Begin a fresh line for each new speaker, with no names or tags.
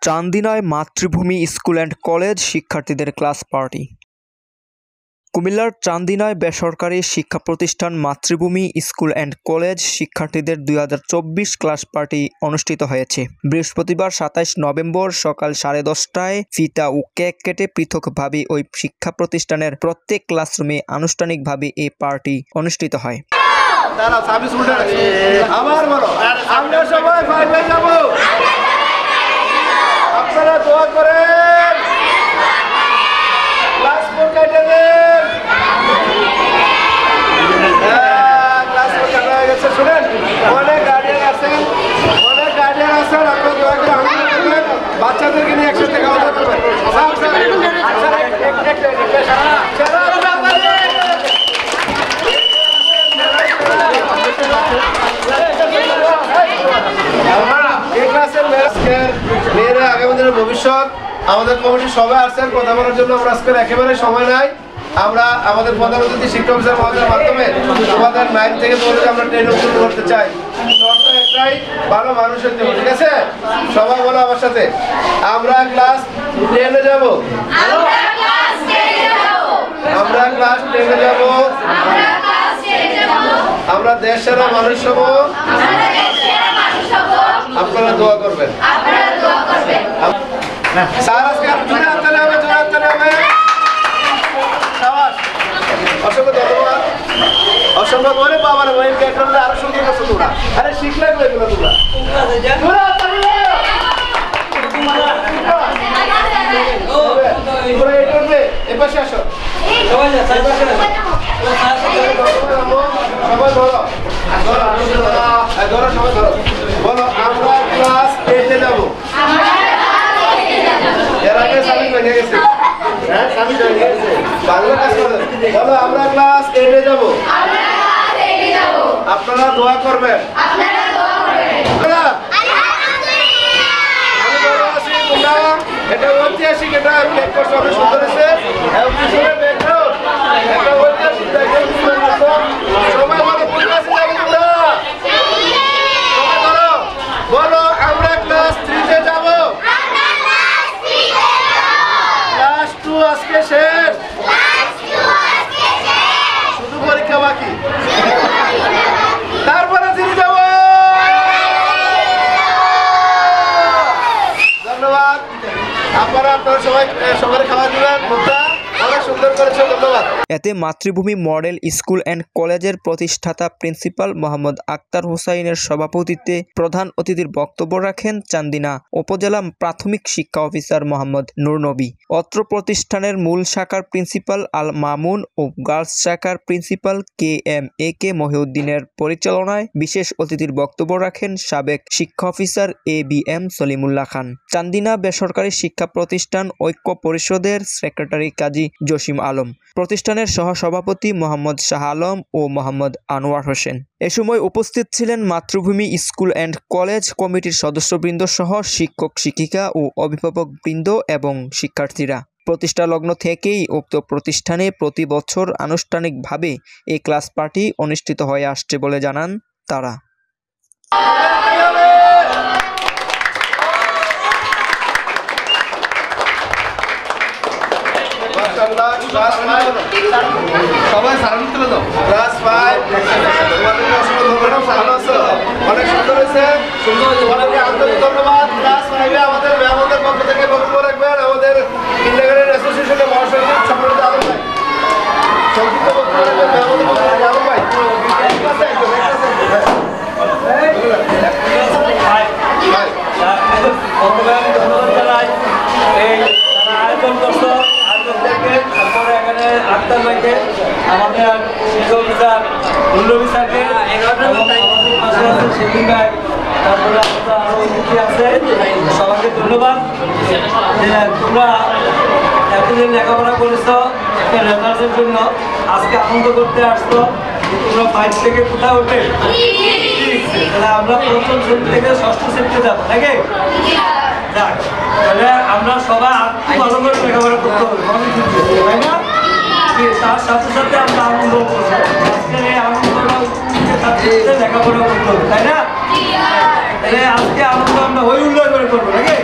চান্দিনায় মাতৃভূমি school and college শিক্ষার্থীদের class party. কুমিল্লার চান্দিনায় বেসরকারি শিক্ষা প্রতিষ্ঠান মাতৃভূমি স্কুল অ্যান্ড কলেজ শিক্ষার্থীদের 2024 ক্লাস পার্টি অনুষ্ঠিত হয়েছে। বৃহস্পতিবার 27 নভেম্বর সকাল 10:30টায় ফিতা ও কেক কেটে পৃথকভাবে ওই শিক্ষা প্রতিষ্ঠানের প্রত্যেক ক্লাসরুমে আনুষ্ঠানিকভাবে এই পার্টি অনুষ্ঠিত হয়।
আপনারা দোয়া করেন, ক্লাস 4 কাটে দেন। ক্লাস 4 কাটা হয়ে গেছে। শুনেন, অনেক গার্ডিয়ান আছেন, আপনারা দোয়া করে আনন্দ করবেন, বাচ্চাদেরকে নিয়ে একসাথে খাওয়া দাওয়া করবেন। মেয়েরা আগামী দিনের ভবিষ্যৎ। আমাদের কমিটির সবাই আসছেন কথা বলার জন্য। আমরা আজকে একেবারে সময় নাই। আমরা আমাদের প্রধান অতিথি শিক্ষা অফিসার মহোদয়ের মাধ্যমে আমাদের 9 থেকে 12 আমরা ট্রেন শুরু করতে চাই। একটাই, ভালো মানুষ হতে হবে, ঠিক আছে? সবাই বলো আমার সাথে, আমরা ক্লাস 10-এ যাব। আমরা ক্লাস 10-এ যাব। আমরা দেশ সেরা মানুষ হব। আপনারা দোয়া করবেন। স্যার আজকে জোরে হাত তালি হবে, জোরে হাত তালি হবে। অসংখ্য ধন্যবাদ, অসংখ্য ধরে বাবার ওই ব্যাকগ্রাউন্ডে আরো সুন্দর করছো তোমরা। আরে শিখলে এগুলো তোমরা জোরে হাত তালি হবে। তোমরা এই করবে, এই পাশে আসো সবাই, যা সাইড পাশে আসো সবাই। ধরো সবাই ধরো, বলো আমরা ক্লাস 8-এ যাব। এর আগে সামিল হয়ে গেছে, হ্যাঁ সামিল হয়ে গেছে, ভালো কাজ করো। বলো আমরা ক্লাস 8-এ যাব। আপনারা দোয়া করবেন। এটা ঐতিহাসিক, এটা প্লেট করছে, অনেক সুন্দর হয়েছে। একটা ঐতিহাসিক সবাই বলো বলো আমরা ক্লাস 3-তে যাব। ক্লাস 2 আজকে শেষ, শুধু পরীক্ষা বাকি, তারপরে 3 যাব। ধন্যবাদ। আপনারা সবাই খাওয়া দিবেন।
এতে মাতৃভূমি মডেল স্কুল অ্যান্ড কলেজের প্রতিষ্ঠাতা প্রিন্সিপাল মোহাম্মদ আক্তার হোসাইনের সভাপতিত্বে প্রধান অতিথির বক্তব্য রাখেন চান্দিনা উপজেলা প্রাথমিক শিক্ষা অফিসার মোহাম্মদ নূর নবী। অত্র প্রতিষ্ঠানের মূল শাখার প্রিন্সিপাল আল মামুন ও গার্লস শাখার প্রিন্সিপাল KMAK মহিউদ্দিনের পরিচালনায় বিশেষ অতিথির বক্তব্য রাখেন সাবেক শিক্ষা অফিসার ABM সলিমুল্লাহ খান। চান্দিনা বেসরকারি শিক্ষা প্রতিষ্ঠান ঐক্য পরিষদের সেক্রেটারি কাজী জসিম আলম, প্রতিষ্ঠানের সহসভাপতি মোহাম্মদ শাহ আলম ও মোহাম্মদ আনোয়ার হোসেন। এ সময় উপস্থিত ছিলেন মাতৃভূমি স্কুল অ্যান্ড কলেজ কমিটির সদস্যবৃন্দ সহ শিক্ষক শিক্ষিকা ও অভিভাবকবৃন্দ এবং শিক্ষার্থীরা। প্রতিষ্ঠা লগ্ন থেকেই উক্ত প্রতিষ্ঠানে প্রতি বছর আনুষ্ঠানিকভাবে এই ক্লাস পার্টি অনুষ্ঠিত হয়ে আসছে বলে জানান তারা।
সবাই সারান তুলে দাও। ক্লাস 5 অনেক সুন্দর হয়েছে, আন্তরিক ধন্যবাদ। ক্লাস 5-এ আমাদের ম্যামদের পক্ষ থেকে বক্তব্য রাখবেন আমাদের কিন্ডারগার্টেন অ্যাসোসিয়েশনের মহাসচিব সম্মানিত আলম ভাই। সংক্ষিপ্ত বক্তব্য রাখবেন ম্যামদের পক্ষ থেকে আলম ভাই।
আক্তার ভাইকে, আমাদের শিক্ষা অফিসার উল্লবী স্যারকে, সেদিন ভাই, তারপরে আমাদের আরও অতিথি আছে, সবাইকে ধন্যবাদ। তোমরা এতদিন লেখাপড়া করেছ একটা রেজাল্টের জন্য, আজকে আনন্দ করতে আসছো। তোমরা 5 থেকে কোথায় উঠে তাহলে আমরা প্রথম শ্রেণী থেকে ষষ্ঠ শ্রেণীতে যাবো নাকি? যাক, তাহলে আমরা সবাই খুব ভালো করে লেখাপড়া করতে হবে, তাই না? তার সাথে সাথে আমরা আনন্দ করবো। আজকের এই আনন্দটা লেখাপড়া করতে হবে, তাই না? আজকে আনন্দ আমরা হই উল্লয় করে করবো নাকি?